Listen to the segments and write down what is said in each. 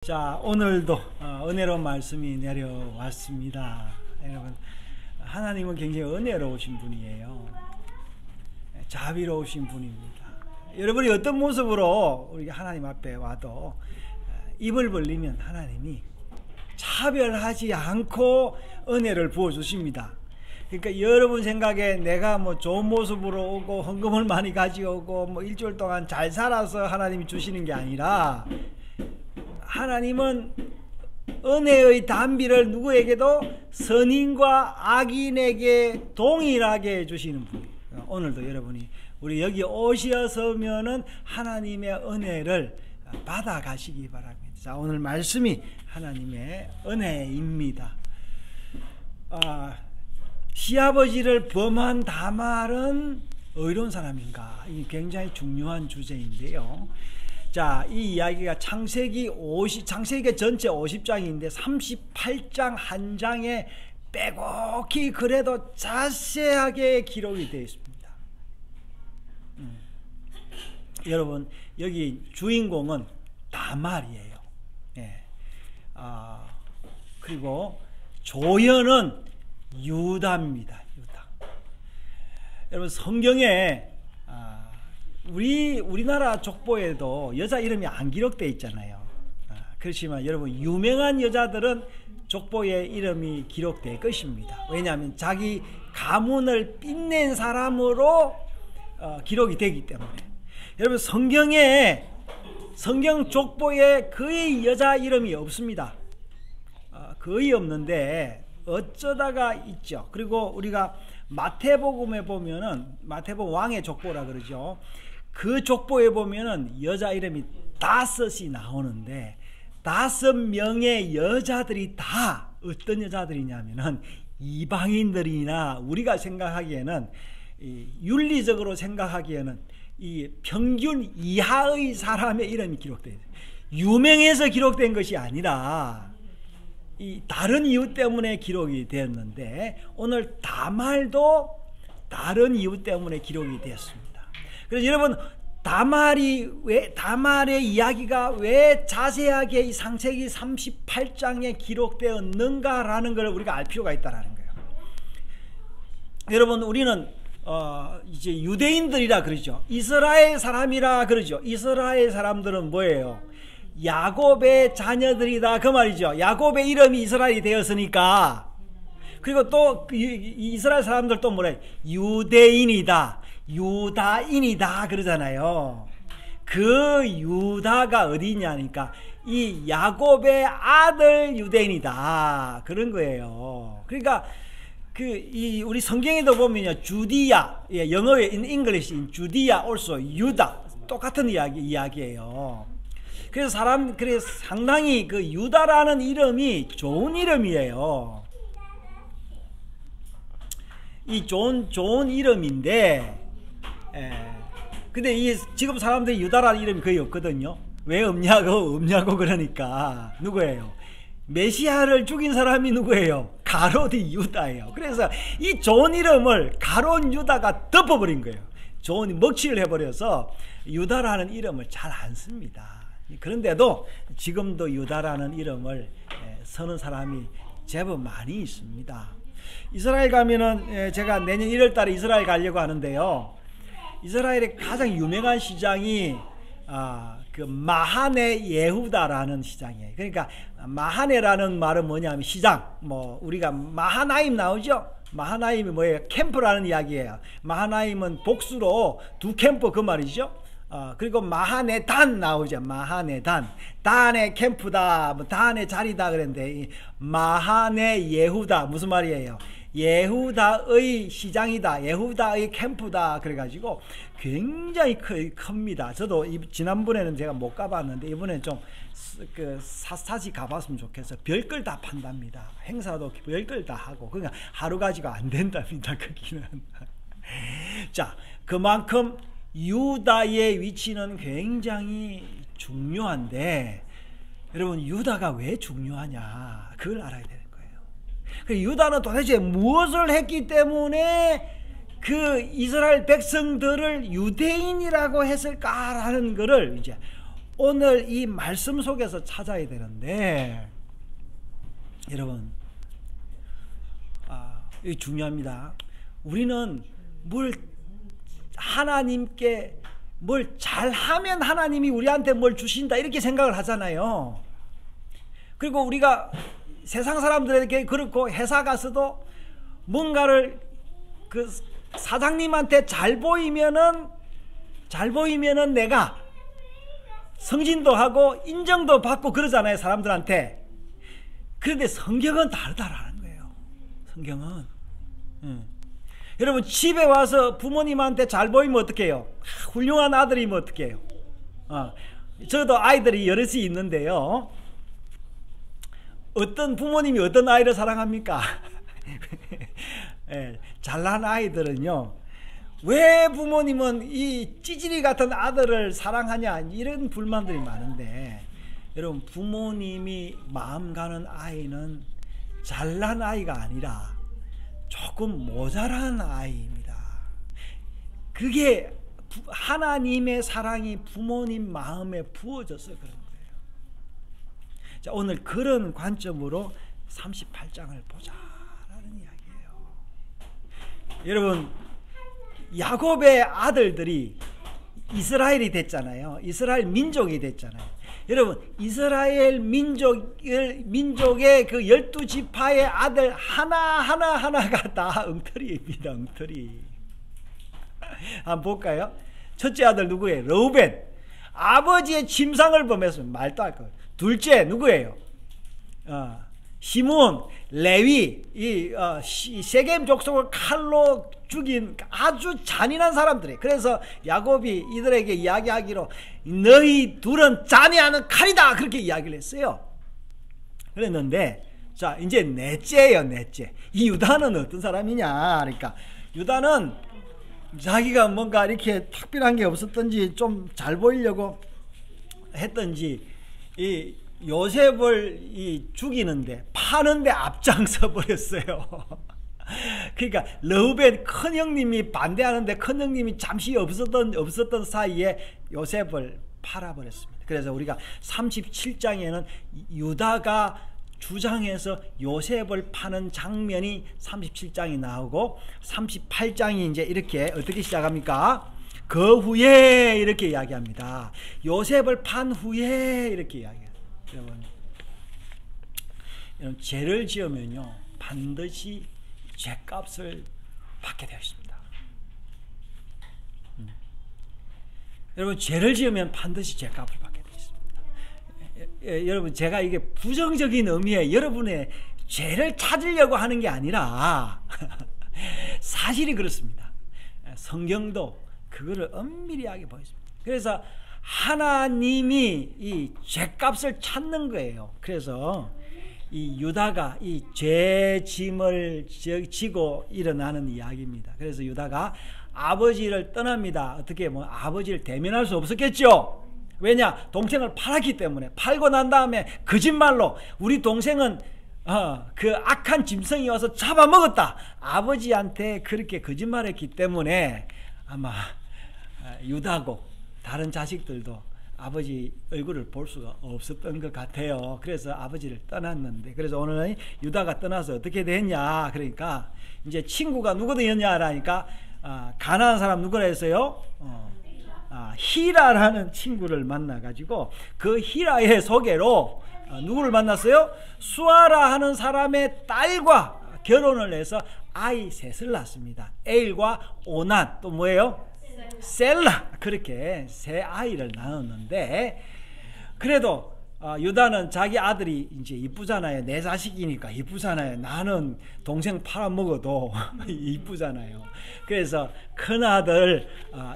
자, 오늘도 은혜로운 말씀이 내려왔습니다. 여러분, 하나님은 굉장히 은혜로우신 분이에요. 자비로우신 분입니다. 여러분이 어떤 모습으로 우리 하나님 앞에 와도 입을 벌리면 하나님이 차별하지 않고 은혜를 부어주십니다. 그러니까 여러분 생각에 내가 뭐 좋은 모습으로 오고 헌금을 많이 가져오고 뭐 일주일 동안 잘 살아서 하나님이 주시는 게 아니라, 하나님은 은혜의 단비를 누구에게도 선인과 악인에게 동일하게 주시는 분이에요. 오늘도 여러분이 우리 여기 오셨으면은 하나님의 은혜를 받아 가시기 바랍니다. 자, 오늘 말씀이 하나님의 은혜입니다. 시아버지를 범한 다말은 의로운 사람인가? 이게 굉장히 중요한 주제인데요. 자, 이 이야기가 창세기가 전체 50장인데 38장 한 장에 빼곡히 그래도 자세하게 기록이 되어 있습니다. 여러분, 여기 주인공은 다말이에요. 예. 그리고 조연은 유다입니다. 유다. 여러분, 성경에 우리나라 족보에도 여자 이름이 안 기록되어 있잖아요. 그렇지만 여러분, 유명한 여자들은 족보에 이름이 기록될 것입니다. 왜냐하면 자기 가문을 빛낸 사람으로 기록이 되기 때문에. 여러분, 성경 족보에 거의 여자 이름이 없습니다. 거의 없는데 어쩌다가 있죠. 그리고 우리가 마태복음에 보면은, 마태복음 왕의 족보라 그러죠. 그 족보에 보면은 여자 이름이 5이 나오는데 5명의 여자들이 다 어떤 여자들이냐면은 이방인들이나, 우리가 생각하기에는 윤리적으로 생각하기에는 이 평균 이하의 사람의 이름이 기록되어 있어요. 유명해서 기록된 것이 아니라 이 다른 이유 때문에 기록이 되었는데, 오늘 다말도 다른 이유 때문에 기록이 되었습니다. 그래서 여러분, 다말의 이야기가 왜 자세하게 이 창세기 38장에 기록되었는가라는 걸 우리가 알 필요가 있다는 거예요. 여러분, 우리는 이제 유대인들이라 그러죠. 이스라엘 사람이라 그러죠. 이스라엘 사람들은 뭐예요? 야곱의 자녀들이다, 그 말이죠. 야곱의 이름이 이스라엘이 되었으니까. 그리고 또 이스라엘 사람들 또 뭐래? 유대인이다, 유다인이다 그러잖아요. 그 유다가 어디냐니까 이 야곱의 아들 유대인이다, 그런 거예요. 그러니까 우리 성경에도 보면요, 주디아, 영어의 in English, 주디아 also 유다, 똑같은 이야기예요. 그래서 상당히 그 유다라는 이름이 좋은 이름이에요. 이 좋은 이름인데, 근데 지금 사람들이 유다라는 이름이 거의 없거든요. 왜 없냐고 그러니까, 누구예요? 메시아를 죽인 사람이 누구예요? 가롯이 유다예요. 그래서 이 좋은 이름을 가롯 유다가 덮어버린 거예요. 좋은 먹칠을 해버려서 유다라는 이름을 잘 안 씁니다. 그런데도 지금도 유다라는 이름을 쓰는 사람이 제법 많이 있습니다. 이스라엘 가면은, 제가 내년 1월 달에 이스라엘 가려고 하는데요, 이스라엘의 가장 유명한 시장이 그 마하네 예후다라는 시장이에요. 그러니까 마하네라는 말은 뭐냐면 시장, 뭐 우리가 마하나임 나오죠. 마하나임이 뭐예요? 캠프라는 이야기예요. 마하나임은 복수로 두 캠프, 그 말이죠. 그리고 마하네단 나오죠. 마하네단, 단의 캠프다, 뭐 단의 자리다 그랬는데, 마하네 예후다 무슨 말이에요? 예후다의 시장이다, 예후다의 캠프다, 그래가지고 굉장히 큽니다. 저도 지난번에는 제가 못 가봤는데 이번에는 좀 샅샅이 가봤으면 좋겠어요. 별걸 다 판답니다. 행사도 별걸 다 하고, 그러니까 하루 가지고 안 된답니다, 거기는. 자, 그만큼 유다의 위치는 굉장히 중요한데, 여러분, 유다가 왜 중요하냐, 그걸 알아야 되는 거예요. 유다는 도대체 무엇을 했기 때문에 그 이스라엘 백성들을 유대인이라고 했을까라는 것을 이제 오늘 이 말씀 속에서 찾아야 되는데, 여러분, 이게 중요합니다. 우리는 하나님께 뭘 잘하면 하나님이 우리한테 뭘 주신다 이렇게 생각을 하잖아요. 그리고 우리가 세상 사람들에게 그렇고 회사 가서도 뭔가를 그 사장님한테 잘 보이면은 내가 승진도 하고 인정도 받고 그러잖아요, 사람들한테. 그런데 성경은 다르다라는 거예요. 성경은 여러분, 집에 와서 부모님한테 잘 보이면 어떻게 해요? 훌륭한 아들이면 어떻게 해요? 저도 아이들이 여럿이 있는데요, 어떤 부모님이 어떤 아이를 사랑합니까? 예, 잘난 아이들은요, 왜 부모님은 이 찌질이 같은 아들을 사랑하냐, 이런 불만들이 많은데, 여러분, 부모님이 마음 가는 아이는 잘난 아이가 아니라 조금 모자란 아이입니다. 그게 하나님의 사랑이 부모님 마음에 부어져서 그런 거예요. 자, 오늘 그런 관점으로 38장을 보자라는 이야기예요. 여러분, 야곱의 아들들이 이스라엘이 됐잖아요. 이스라엘 민족이 됐잖아요. 여러분, 이스라엘 민족의 그 12지파의 아들 하나가 다 엉터리입니다. 엉터리. 한번 볼까요? 첫째 아들 누구예요? 르우벤. 아버지의 침상을 보면서 말도 할 거예요. 둘째 누구예요? 시므온, 레위, 세겜 족속을 칼로 죽인 아주 잔인한 사람들이. 그래서 야곱이 이들에게 이야기하기로 너희 둘은 잔해하는 칼이다, 그렇게 이야기를 했어요. 그랬는데, 자, 이제 넷째예요. 넷째. 이 유다는 어떤 사람이냐, 그러니까 유다는 자기가 뭔가 이렇게 특별한 게 없었던지 좀 잘 보이려고 했던지 이 요셉을 죽이는데, 파는데 앞장서 버렸어요. 그러니까 르우벤 큰형님이 반대하는데 큰형님이 잠시 없었던 사이에 요셉을 팔아버렸습니다. 그래서 우리가 37장에는 유다가 주장해서 요셉을 파는 장면이 37장이 나오고, 38장이 이제 이렇게 어떻게 시작합니까? 그 후에 이렇게 이야기합니다. 요셉을 판 후에 이렇게 이야기해요. 여러분, 죄를 지으면요 반드시 죄값을 받게 되어 있습니다. 여러분, 죄를 지으면 반드시 죄값을 받게 되어 있습니다. 여러분, 제가 이게 부정적인 의미에 여러분의 죄를 찾으려고 하는 게 아니라 사실이 그렇습니다. 성경도 그거를 엄밀하게 보여줍니다. 그래서 하나님이 이 죄값을 찾는 거예요. 그래서 이 유다가 이 죄짐을 지고 일어나는 이야기입니다. 그래서 유다가 아버지를 떠납니다. 어떻게 아버지를 대면할 수 없었겠죠. 왜냐? 동생을 팔았기 때문에. 팔고 난 다음에 거짓말로 우리 동생은 그 악한 짐승이 와서 잡아먹었다, 아버지한테 그렇게 거짓말했기 때문에 아마 유다고 다른 자식들도 아버지 얼굴을 볼 수가 없었던 것 같아요. 그래서 아버지를 떠났는데, 그래서 오늘 유다가 떠나서 어떻게 됐냐, 그러니까 이제 친구가 누구였냐 하니까 가나안 사람 누구라 했어요? 히라라는 친구를 만나가지고 그 히라의 소개로 누구를 만났어요? 수아라 하는 사람의 딸과 결혼을 해서 아이 셋을 낳습니다. 에일과 오난, 또 뭐예요? 셀라. 그렇게 세 아이를 낳았는데, 그래도 유다는 자기 아들이 이제 이쁘잖아요. 내 자식이니까 이쁘잖아요. 나는 동생 팔아먹어도 이쁘잖아요. 그래서 큰아들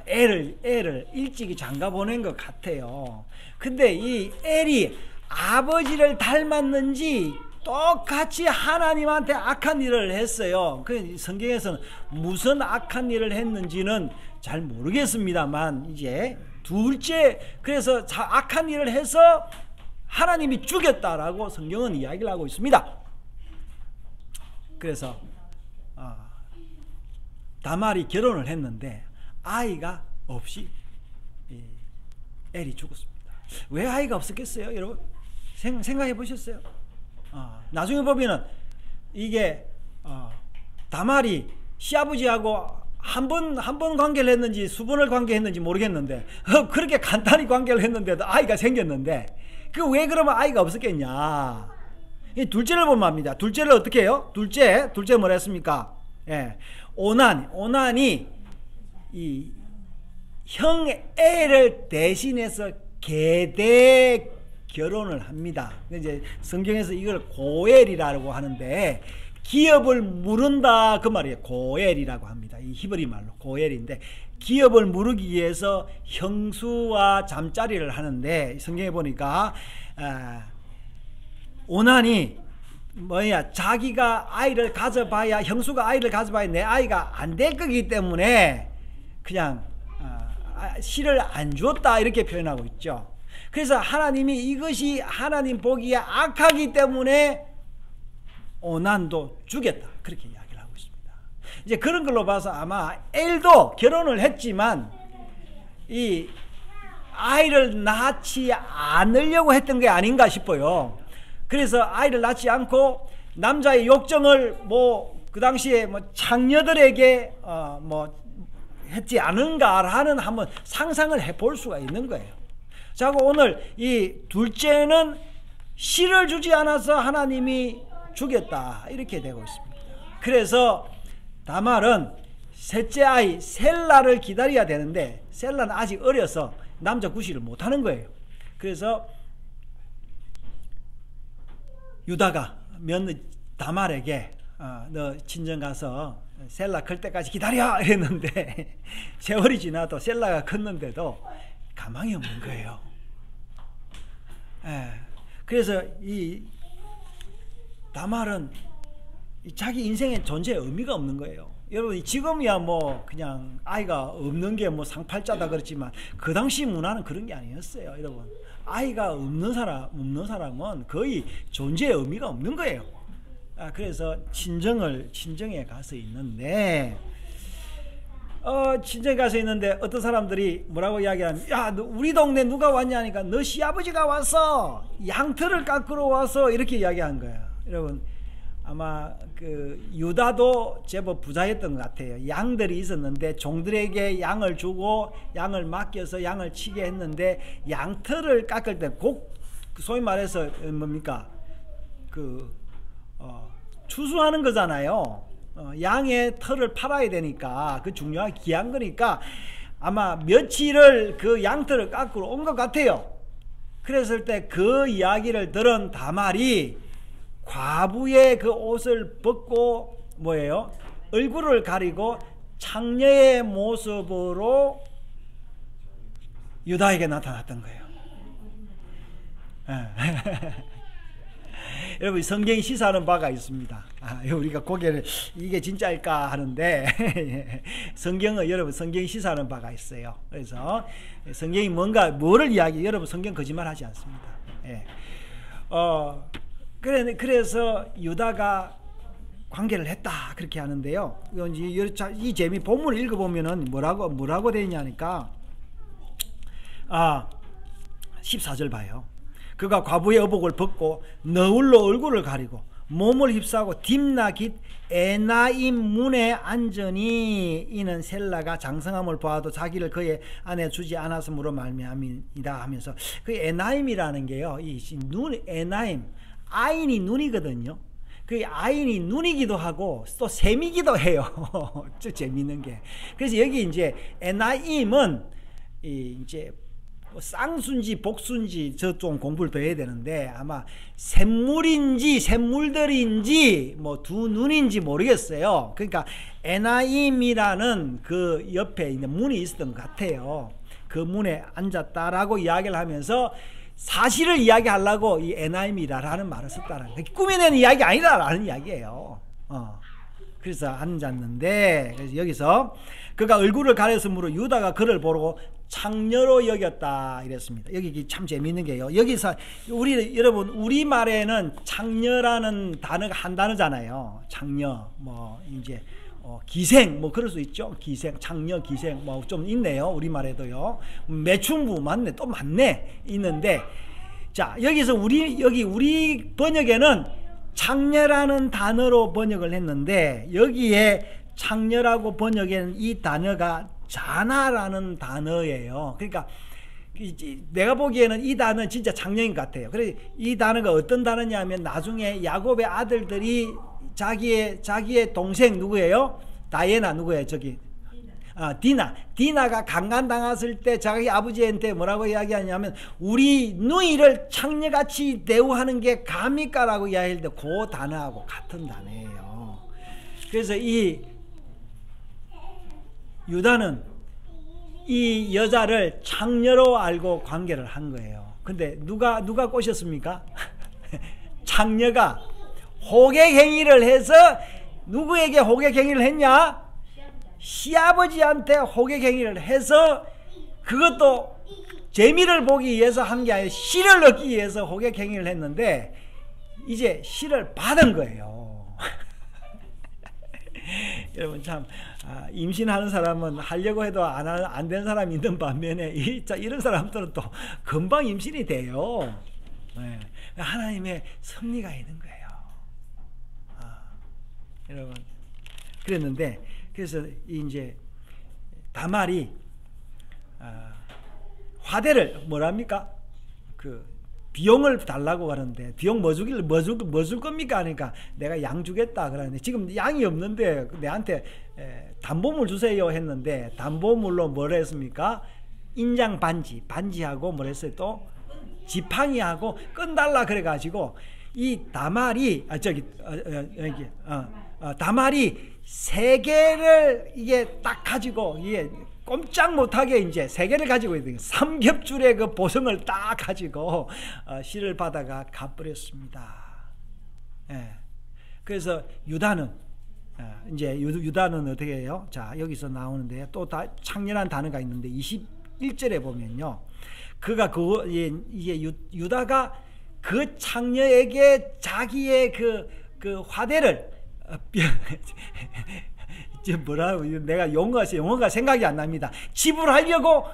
애를 일찍이 장가 보낸 것 같아요. 근데 이 엘이 아버지를 닮았는지 똑같이 하나님한테 악한 일을 했어요. 그 성경에서는 무슨 악한 일을 했는지는 잘 모르겠습니다만, 이제 둘째, 그래서 악한 일을 해서 하나님이 죽였다라고 성경은 이야기를 하고 있습니다. 그래서 다말이 결혼을 했는데 아이가 없이 엘이 죽었습니다. 왜 아이가 없었겠어요? 여러분 생각해 보셨어요? 나중에 보면은 이게 다말이 시아버지하고 한 번 관계를 했는지 수번을 관계했는지 모르겠는데 그렇게 간단히 관계를 했는데도 아이가 생겼는데 그 왜 그러면 아이가 없었겠냐? 이 둘째를 보면 압니다. 둘째를 어떻게 해요? 둘째 뭐라 했습니까? 예, 오난이 이 형 애를 대신해서 계대 결혼을 합니다. 이제 성경에서 이걸 고엘이라고 하는데 기업을 무른다 그 말이에요. 고엘이라고 합니다. 이 히브리 말로 고엘인데 기업을 무르기 위해서 형수와 잠자리를 하는데 성경에 보니까 오난이 자기가 아이를 가져봐야 형수가 아이를 가져봐야 내 아이가 안 될 거기 때문에 그냥 씨를 안 주었다 이렇게 표현하고 있죠. 그래서 하나님이 이것이 하나님 보기에 악하기 때문에 오난도 죽였다 그렇게 이야기를 하고 있습니다. 이제 그런 걸로 봐서 아마 엘도 결혼을 했지만 이 아이를 낳지 않으려고 했던 게 아닌가 싶어요. 그래서 아이를 낳지 않고 남자의 욕정을 그 당시에 창녀들에게 했지 않은가라는 한번 상상을 해볼 수가 있는 거예요. 자, 오늘 이 둘째는 씨를 주지 않아서 하나님이 죽였다 이렇게 되고 있습니다. 그래서 다말은 셋째 아이 셀라를 기다려야 되는데 셀라는 아직 어려서 남자 구실을 못하는 거예요. 그래서 유다가 다말에게 너 친정 가서 셀라 클 때까지 기다려 이랬는데 세월이 지나도 셀라가 컸는데도 가망이 없는 거예요. 그래서 이 다말은 자기 인생의 존재에 의미가 없는 거예요. 여러분 지금이야 그냥 아이가 없는 게 상팔자다 그렇지만 그 당시 문화는 그런 게 아니었어요. 여러분 아이가 없는 사람은 거의 존재의 의미가 없는 거예요. 그래서 친정에 가서 있는데 친정에 가서 있는데 어떤 사람들이 뭐라고 이야기하면 야, 우리 동네 누가 왔냐니까 너 시아버지가 와서 양털을 깎으러 와서 이렇게 이야기한 거야. 여러분 아마 그 유다도 제법 부자였던 것 같아요. 양들이 있었는데 종들에게 양을 주고 양을 맡겨서 양을 치게 했는데 양털을 깎을 때 소위 말해서 뭡니까 추수하는 거잖아요. 양의 털을 팔아야 되니까 그 중요한 귀한 거니까 아마 며칠을 그 양털을 깎으러 온 것 같아요. 그랬을 때 그 이야기를 들은 다말이 과부의 그 옷을 벗고 얼굴을 가리고 창녀의 모습으로 유다에게 나타났던 거예요. 여러분 성경이 시사하는 바가 있습니다. 우리가 고개를 이게 진짜일까 하는데 성경은 여러분 성경이 시사하는 바가 있어요. 그래서 성경이 뭐를 여러분 성경 거짓말하지 않습니다. 그래서 유다가 관계를 했다 그렇게 하는데요. 이 재미 본문을 읽어보면은 뭐라고 되어 있냐니까 14절 봐요. 그가 과부의 의복을 벗고 너울로 얼굴을 가리고 몸을 휩싸고 딥나깃 에나임 문에 앉으니 이는 셀라가 장성함을 보아도 자기를 그의 아내 주지 않았으므로 말미암이다 하면서 그 에나임이라는 게요, 에나임 아인이 눈이거든요. 그 아인이 눈이기도 하고 또 셈이기도 해요. 좀 재밌는 게. 그래서 여기 이제 에나임은 이제 쌍수인지 복수인지 저 좀 공부를 더 해야 되는데 아마 샘물인지 샘물들인지 두 눈인지 모르겠어요. 그러니까 에나임이라는 그 옆에 있는 문이 있었던 것 같아요. 그 문에 앉았다라고 이야기를 하면서 사실을 이야기하려고 이 에나임이라는 말을 썼다는 거예요. 꾸며낸 이야기 아니다라는 이야기예요. 그래서 앉았는데, 그래서 여기서 그가 얼굴을 가렸으므로 유다가 그를 보고 창녀로 여겼다 이랬습니다. 여기 참 재미있는 게요. 여기서 여러분 우리말에는 창녀라는 단어가 한 단어잖아요. 창녀 이제 기생 뭐 그럴 수 있죠. 기생, 창녀, 기생 뭐 좀 있네요. 우리말에도요. 매춘부 맞네, 또 맞네 있는데, 자 여기서 우리 번역에는 창녀라는 단어로 번역을 했는데, 여기에 창녀라고 번역에는 이 단어가 자나라는 단어예요. 그러니까 내가 보기에는 이 단어는 진짜 창녀인 것 같아요. 그래서 이 단어가 어떤 단어냐면, 나중에 야곱의 아들들이 자기의 동생 누구예요? 다이애나 누구예요? 디나가 강간당했을 때 자기 아버지한테 뭐라고 이야기하냐면, 우리 누이를 창녀같이 대우하는 게 감히까? 라고 이야기할 때 그 단어하고 같은 단어예요. 그래서 이 유다는 이 여자를 창녀로 알고 관계를 한 거예요. 근데 누가 꼬셨습니까? 창녀가 호객행위를 해서, 누구에게 호객행위를 했냐? 시아버지한테 호객행위를 해서, 그것도 재미를 보기 위해서 한 게 아니라 씨를 얻기 위해서 호객행위를 했는데, 이제 씨를 받은 거예요. 여러분 참 임신하는 사람은 하려고 해도 안 되는 사람이 있는 반면에 이런 사람들은 또 금방 임신이 돼요. 네. 하나님의 섭리가 있는 거예요. 여러분 그랬는데, 그래서 이제 다말이 화대를 뭐랍니까? 비용을 달라고 하는데, 비용 뭐 줄 겁니까? 하니까 내가 양 주겠다 그러는데, 지금 양이 없는데 내한테 담보물 주세요 했는데, 담보물로 뭘 했습니까? 인장 반지하고 뭘 했어요? 또 지팡이하고 끈 달라 그래가지고, 이 다말이 다말이 3개를 이게 딱 가지고, 이게 꼼짝 못하게 이제 3개를 가지고 있는 삼겹줄의 그 보성을 딱 가지고 씨를 받아가 가버렸습니다. 예. 그래서 유다는 이제 유다는 어떻게 해요? 자 여기서 나오는데, 또 창렬한 단어가 있는데 21절에 보면요, 그가 이게 유다가 그 창녀에게 자기의 그 화대를 내가 용어가 생각이 안 납니다. 지불하려고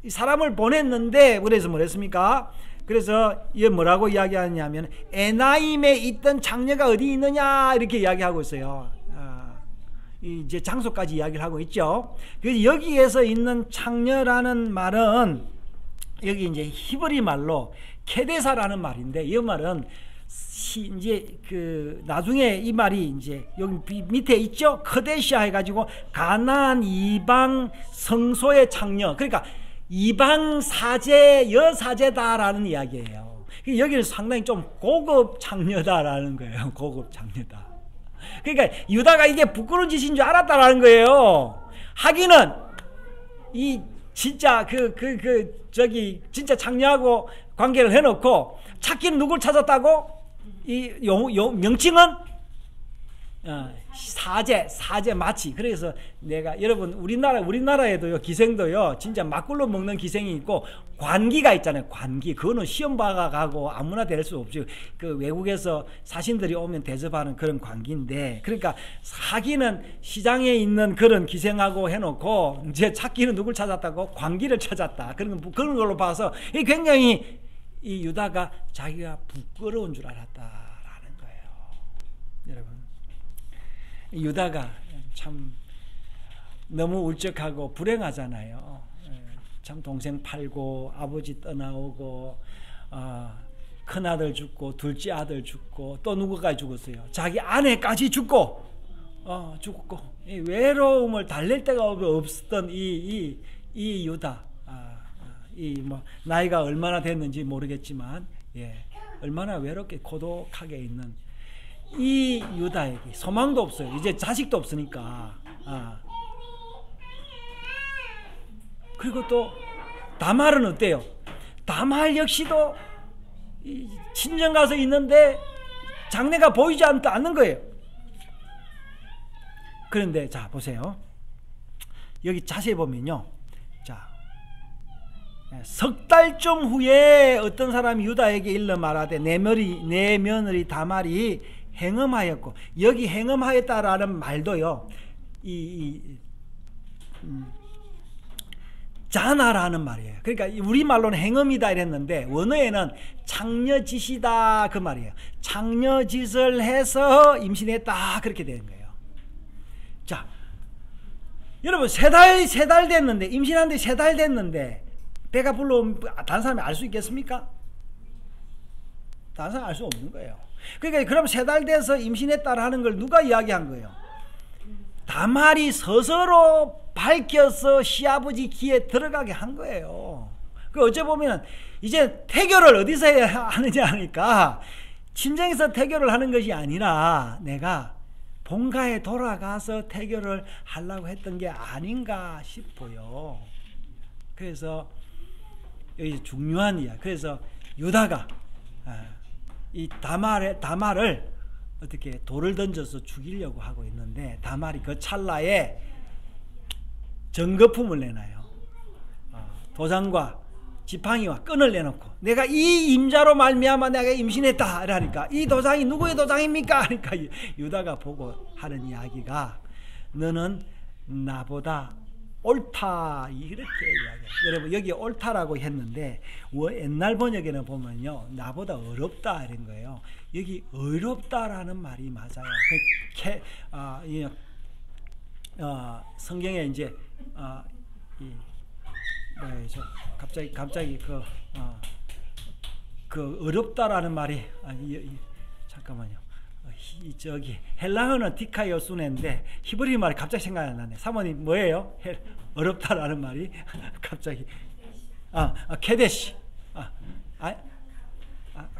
사람을 보냈는데, 그래서 뭐랬습니까? 그래서 이게 뭐라고 이야기하냐면, 에나임에 있던 장녀가 어디 있느냐 이렇게 이야기하고 있어요. 이제 장소까지 이야기를 하고 있죠. 그래서 여기에서 있는 창녀라는 말은 여기 이제 히브리 말로 케데사라는 말인데, 이 말은 이제 나중에 이 말이 이제 여기 밑에 있죠. 커데시아 해가지고 가나안 이방 성소의 창녀, 그러니까 이방 사제 여사제다라는 이야기예요. 여기는 상당히 좀 고급 창녀다라는 거예요. 고급 창녀다. 그러니까 유다가 이게 부끄러운 짓인 줄 알았다라는 거예요. 하기는 이 진짜 진짜 창녀하고 관계를 해놓고, 찾기는 누굴 찾았다고? 이 명칭은 사제 마치. 그래서 내가 여러분 우리나라에도요, 기생도요 진짜 막걸로 먹는 기생이 있고, 관기가 있잖아요. 관기, 그거는 시험 봐가고 아무나 될 수 없죠. 그 외국에서 사신들이 오면 대접하는 그런 관기인데, 그러니까 사기는 시장에 있는 그런 기생하고 해놓고, 이제 찾기는 누굴 찾았다고? 관기를 찾았다. 그런 걸로 봐서 굉장히 이 유다가 자기가 부끄러운 줄 알았다라는 거예요. 여러분, 유다가 참 너무 울적하고 불행하잖아요. 참 동생 팔고, 아버지 떠나오고, 큰아들 죽고, 둘째 아들 죽고, 또 누구까지 죽었어요? 자기 아내까지 죽고, 이 외로움을 달랠 데가 없었던 이 유다. 나이가 얼마나 됐는지 모르겠지만, 얼마나 외롭게 고독하게 있는 이 유다에게 소망도 없어요. 이제 자식도 없으니까. 그리고 또 다말은 어때요? 다말 역시도 친정 가서 있는데 장래가 보이지 않는 거예요. 그런데 자 보세요. 여기 자세히 보면요, 자 석 달쯤 후에 어떤 사람이 유다에게 일러 말하되, 내 며느리 다말이 행음하였고, 여기 행음하였다라는 말도요, 자나라는 말이에요. 그러니까 우리말로는 행음이다 이랬는데 원어에는 창녀짓이다 그 말이에요. 창녀짓을 해서 임신했다 그렇게 되는 거예요. 자, 여러분 세 달 됐는데 임신한 지 3달 됐는데 배가 불러오면 다른 사람이 알 수 있겠습니까? 다른 사람이 알 수 없는 거예요. 그러니까 그럼 3달 돼서 임신했다라는 걸 누가 이야기한 거예요? 다말이 스스로 밝혀서 시아버지 귀에 들어가게 한 거예요. 그 어째 보면 이제 태교를 어디서 해야 하느냐 하니까 친정에서 태교를 하는 것이 아니라 내가 본가에 돌아가서 태교를 하려고 했던 게 아닌가 싶어요. 그래서 여기 중요한 이야. 그래서 유다가 이 다말을 어떻게 돌을 던져서 죽이려고 하고 있는데 다말이 그 찰나에 증거품을 내놔요. 도장과 지팡이와 끈을 내놓고 내가 이 임자로 말미암아 내가 임신했다 이러니까 이 도장이 누구의 도장입니까? 하니까 유다가 보고 하는 이야기가 너는 나보다 옳다 이렇게 이야기해요. 여러분 여기 옳다라고 했는데 옛날 번역에는 보면요 나보다 어렵다 이런 거예요. 여기 어렵다라는 말이 맞아요. 성경에 이제 갑자기 그 어렵다라는 말이 잠깐만요. 저기 헬라어는 디카이오수네인데 히브리 말이 갑자기 생각이 안 나네. 사모님 뭐예요? 어렵다라는 말이 갑자기 케데시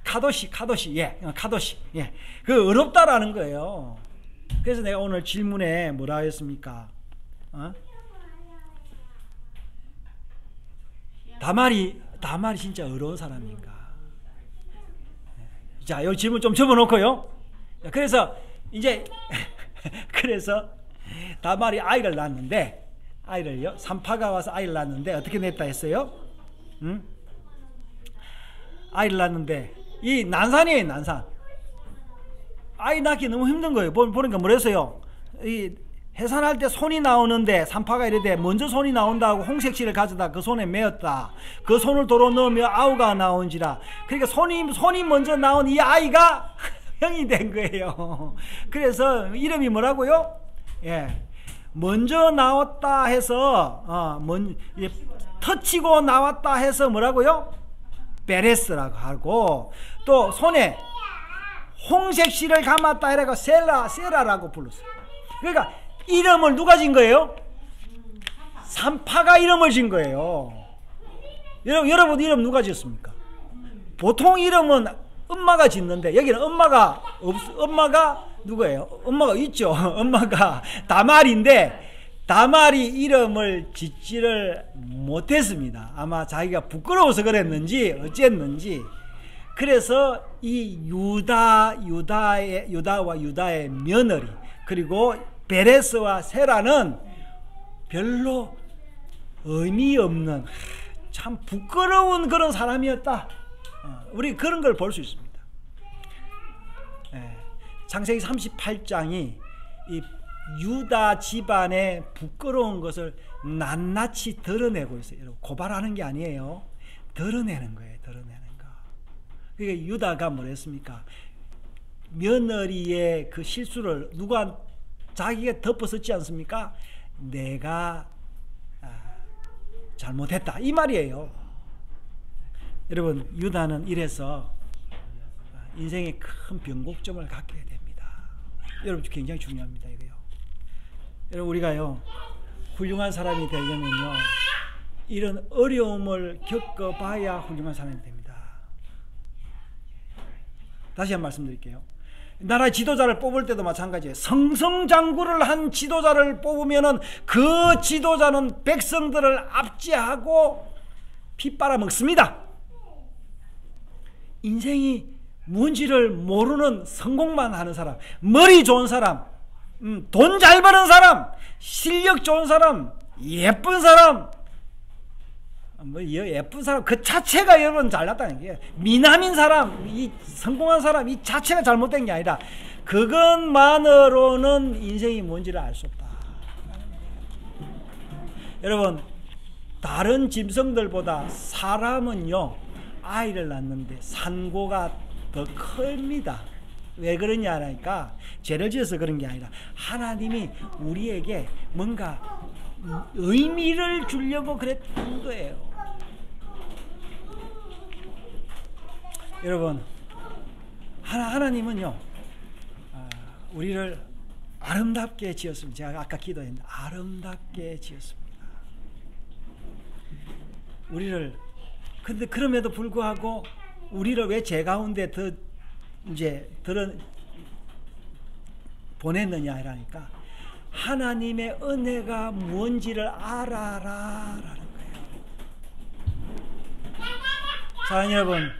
카도시 예 카도시 예 그 어렵다라는 거예요. 그래서 내가 오늘 질문에 뭐라 했습니까? 다말이 진짜 어려운 사람인가? 자, 이 질문 좀 접어놓고요. 그래서 이제 그래서 다말이 아이를 낳았는데 아이를요 산파가 와서 아이를 낳았는데 어떻게 냈다 했어요? 아이를 낳았는데 이 난산이에요. 난산. 아이 낳기 너무 힘든 거예요. 보니까 뭐랬어요? 이 해산할 때 손이 나오는데 산파가 이래대 먼저 손이 나온다고 홍색실을 가져다 그 손에 메었다. 그 손을 도로 넣으며 아우가 나온지라. 그러니까 손이 먼저 나온 이 아이가 형이 된 거예요. 그래서 이름이 뭐라고요? 예, 먼저 나왔다 해서 터치고 나왔다 해서 뭐라고요? 베레스라고 하고 또 손에 홍색실을 감았다 해라고 세라라고 불렀어요. 그러니까 이름을 누가 진 거예요? 산파가 이름을 진 거예요. 여러분 이름 누가 지었습니까? 보통 이름은 엄마가 짓는데 여기는 엄마가 누구예요? 엄마가 있죠. 엄마가 다말인데 다말이 이름을 짓지를 못했습니다. 아마 자기가 부끄러워서 그랬는지 어쨌는지. 그래서 이 유다와 유다의 며느리 그리고 베레스와 세라는 별로 의미 없는 참 부끄러운 그런 사람이었다. 우리 그런 걸 볼 수 있습니다. 창세기 38장이 이 유다 집안의 부끄러운 것을 낱낱이 드러내고 있어요. 여러분, 고발하는 게 아니에요. 드러내는 거예요. 드러내는 거. 그러니까 유다가 뭐랬습니까? 며느리의 그 실수를 누가 자기가 덮어섰지 않습니까? 내가 잘못했다 이 말이에요. 여러분 유다는 이래서 인생의 큰 변곡점을 갖게 됩니다. 여러분 굉장히 중요합니다. 이거요. 여러분 우리가요 훌륭한 사람이 되려면요 이런 어려움을 겪어봐야 훌륭한 사람이 됩니다. 다시 한번 말씀드릴게요. 나라의 지도자를 뽑을 때도 마찬가지예요. 성성장구를 한 지도자를 뽑으면은 그 지도자는 백성들을 압제하고 피 빨아먹습니다. 인생이 뭔지를 모르는 성공만 하는 사람, 머리 좋은 사람, 돈 잘 버는 사람, 실력 좋은 사람, 예쁜 사람, 예쁜 사람 그 자체가 여러분 잘났다는 게 미남인 사람, 이 성공한 사람 이 자체가 잘못된 게 아니라 그것만으로는 인생이 뭔지를 알 수 없다. 여러분, 다른 짐승들보다 사람은요, 아이를 낳는데 산고가 더 큽니다. 왜 그러냐 하니까, 죄를 지어서 그런 게 아니라 하나님이 우리에게 뭔가 의미를 주려고 그랬던 거예요. 여러분, 하나님은요, 우리를 아름답게 지었습니다. 제가 아까 기도했는데 아름답게 지었습니다. 우리를, 근데 그럼에도 불구하고 우리를 왜 죄 가운데 보냈느냐 하니까, 하나님의 은혜가 뭔지를 알아라 라는 거예요. 사랑하는 여러분,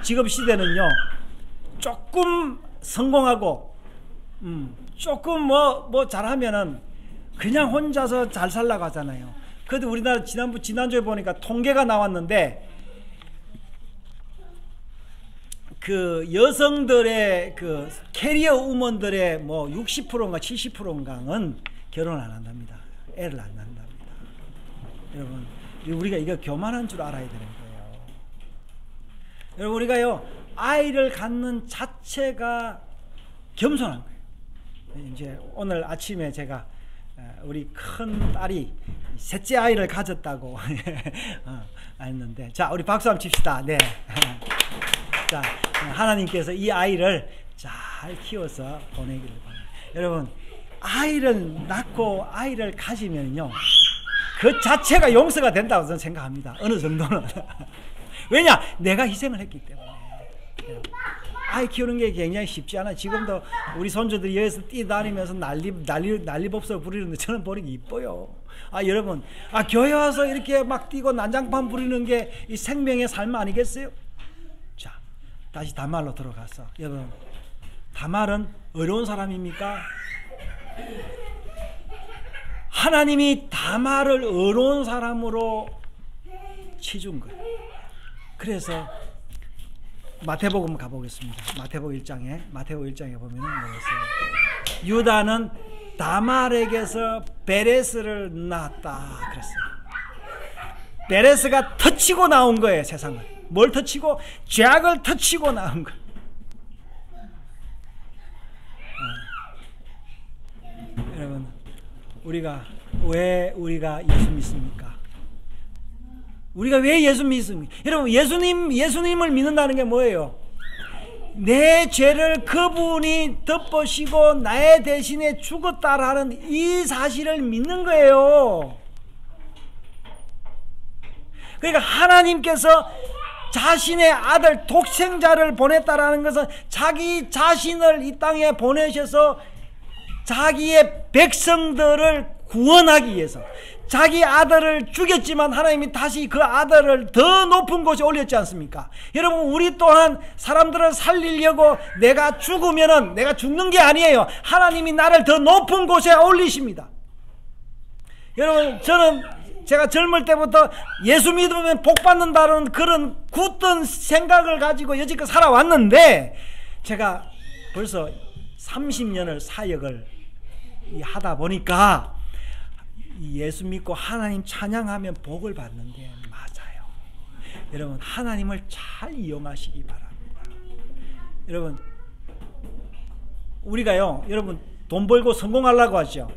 지금 시대는요, 조금 성공하고 조금 뭐 잘하면은 그냥 혼자서 잘 살라고 하잖아요. 그래도 우리나라 지난주에 보니까 통계가 나왔는데, 그 여성들의 그 캐리어 우먼들의 뭐 60%인가 70%인가는 결혼 안 한답니다. 애를 안 낳는답니다. 여러분, 우리가 이거 교만한 줄 알아야 되는 거예요. 여러분, 우리가요, 아이를 갖는 자체가 겸손한 거예요. 이제 오늘 아침에 제가 우리 큰 딸이 셋째 아이를 가졌다고 알았는데, 자, 우리 박수 한번 칩시다. 네. 자, 하나님께서 이 아이를 잘 키워서 보내기를 바랍니다. 여러분, 아이를 낳고 아이를 가지면요, 그 자체가 용서가 된다고 저는 생각합니다. 어느 정도는. 왜냐? 내가 희생을 했기 때문에. 아이 키우는 게 굉장히 쉽지 않아요. 지금도 우리 손주들이 여기서 뛰다니면서 난리법석 부리는데 저는 보기 이뻐요. 여러분, 교회 와서 이렇게 막 뛰고 난장판 부리는 게 이 생명의 삶 아니겠어요? 자, 다시 다말로 들어가서, 여러분, 다말은 어려운 사람입니까? 하나님이 다말을 어려운 사람으로 치준 거예요. 그래서 마태복음 가보겠습니다. 마태복음 1장에 보면은 뭐였어요? 유다는 다말에게서 베레스를 낳았다 그랬어요. 베레스가 터치고 나온 거예요, 세상을. 뭘 터치고? 죄악을 터치고 나온 거예요. 여러분, 왜 우리가 예수 믿습니까? 우리가 왜 예수 믿습니까? 여러분, 예수님을 믿는다는 게 뭐예요? 내 죄를 그분이 덮으시고 나의 대신에 죽었다라는 이 사실을 믿는 거예요. 그러니까 하나님께서 자신의 아들 독생자를 보냈다라는 것은 자기 자신을 이 땅에 보내셔서 자기의 백성들을 구원하기 위해서, 자기 아들을 죽였지만 하나님이 다시 그 아들을 더 높은 곳에 올렸지 않습니까? 여러분, 우리 또한 사람들을 살리려고 내가 죽으면은 내가 죽는 게 아니에요. 하나님이 나를 더 높은 곳에 올리십니다. 여러분, 제가 젊을 때부터 예수 믿으면 복 받는다는 그런 굳던 생각을 가지고 여지껏 살아왔는데, 제가 벌써 30년을 사역을 하다 보니까 예수 믿고 하나님 찬양하면 복을 받는 게 맞아요. 여러분, 하나님을 잘 이용하시기 바랍니다. 여러분, 우리가요, 여러분, 돈 벌고 성공하려고 하죠.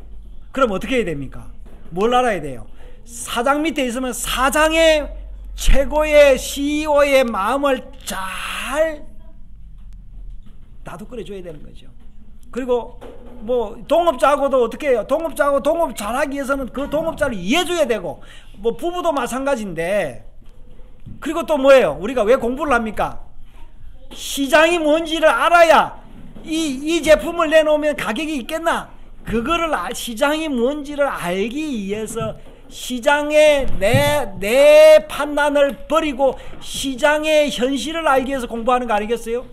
그럼 어떻게 해야 됩니까? 뭘 알아야 돼요? 사장 밑에 있으면 사장의 최고의 CEO의 마음을 잘 나도 끓여줘야 되는 거죠. 그리고 뭐 동업자하고도 어떻게 해요? 동업자하고 동업 잘하기 위해서는 그 동업자를 이해해줘야 되고, 뭐 부부도 마찬가지인데, 그리고 또 뭐예요? 우리가 왜 공부를 합니까? 시장이 뭔지를 알아야 이 제품을 내놓으면 가격이 있겠나? 그거를 시장이 뭔지를 알기 위해서 시장의 내 판단을 버리고 시장의 현실을 알기 위해서 공부하는 거 아니겠어요?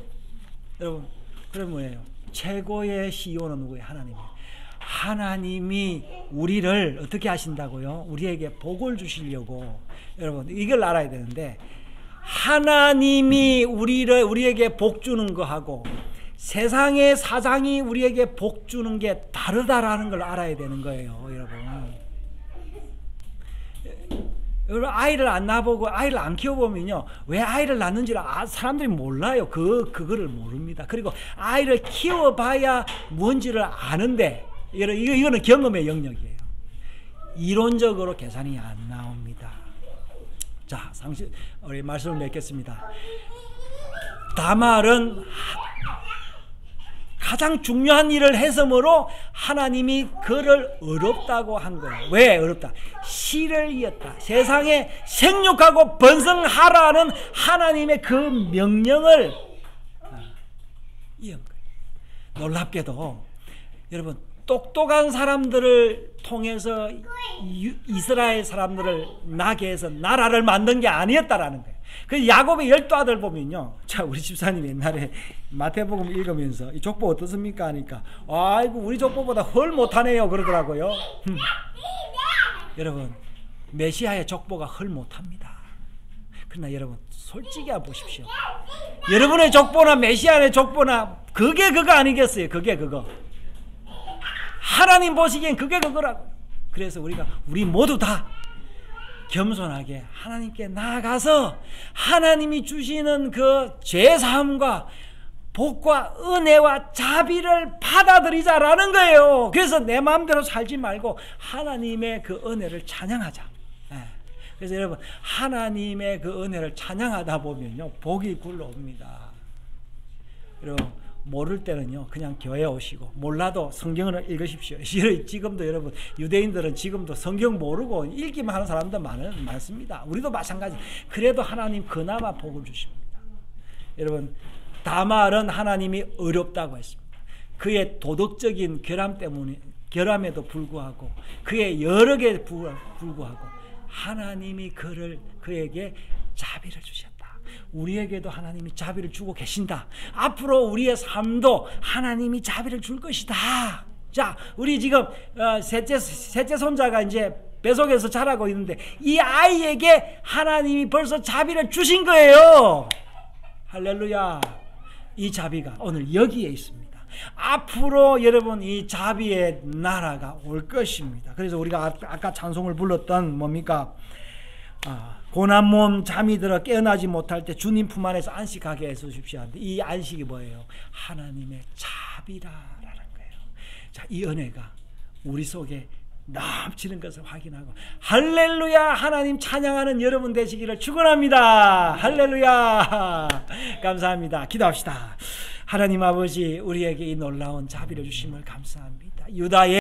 여러분, 그럼 뭐예요? 최고의 CEO는 누구예요? 하나님이에요. 하나님이 우리를 어떻게 하신다고요? 우리에게 복을 주시려고. 여러분, 이걸 알아야 되는데, 하나님이 우리에게 복 주는 거하고 세상의 사장이 우리에게 복 주는 게 다르다라는 걸 알아야 되는 거예요, 여러분. 아이를 안 낳아보고 아이를 안 키워보면요, 왜 아이를 낳는지를 사람들이 몰라요. 그거를 모릅니다. 그리고 아이를 키워봐야 뭔지를 아는데, 이거는 경험의 영역이에요. 이론적으로 계산이 안 나옵니다. 자, 우리 말씀을 맺겠습니다. 다말은 가장 중요한 일을 했으므로 하나님이 그를 어렵다고 한 거예요. 왜 어렵다? 씨를 이었다. 세상에 생육하고 번성하라는 하나님의 그 명령을 이은 거예요. 놀랍게도 여러분, 똑똑한 사람들을 통해서 이스라엘 사람들을 나게 해서 나라를 만든 게 아니었다라는 거예요. 그 야곱의 12아들 보면요, 자, 우리 집사님 옛날에 마태복음 읽으면서 이 족보 어떻습니까 하니까, 아이고 우리 족보보다 헐 못하네요 그러더라고요. 여러분, 메시아의 족보가 헐 못합니다. 그러나 여러분, 솔직히 한번 보십시오. 여러분의 족보나 메시아의 족보나 그게 그거 아니겠어요? 그게 그거. 하나님 보시기엔 그게 그거라고. 그래서 우리 모두 다 겸손하게 하나님께 나아가서 하나님이 주시는 그 죄사함과 복과 은혜와 자비를 받아들이자라는 거예요. 그래서 내 마음대로 살지 말고 하나님의 그 은혜를 찬양하자. 그래서 여러분, 하나님의 그 은혜를 찬양하다 보면요, 복이 굴러옵니다. 여러분, 모를 때는요, 그냥 교회 오시고, 몰라도 성경을 읽으십시오. 지금도 여러분, 유대인들은 지금도 성경 모르고 읽기만 하는 사람도 많습니다. 우리도 마찬가지. 그래도 하나님 그나마 복을 주십니다. 여러분, 다말은 하나님이 어렵다고 했습니다. 그의 도덕적인 결함에도 불구하고, 그의 여러 개에 불구하고 하나님이 그에게 자비를 주셨다. 우리에게도 하나님이 자비를 주고 계신다. 앞으로 우리의 삶도 하나님이 자비를 줄 것이다. 자, 우리 지금 셋째 손자가 이제 뱃속에서 자라고 있는데, 이 아이에게 하나님이 벌써 자비를 주신 거예요. 할렐루야. 이 자비가 오늘 여기에 있습니다. 앞으로 여러분, 이 자비의 나라가 올 것입니다. 그래서 우리가 아까 찬송을 불렀던 뭡니까? 고난 몸 잠이 들어 깨어나지 못할 때 주님 품 안에서 안식하게 해주십시오. 이 안식이 뭐예요? 하나님의 자비라라는 거예요. 자, 이 은혜가 우리 속에 넘치는 것을 확인하고, 할렐루야, 하나님 찬양하는 여러분 되시기를 축원합니다. 할렐루야. 감사합니다. 기도합시다. 하나님 아버지, 우리에게 이 놀라운 자비를 주심을 감사합니다. 유다의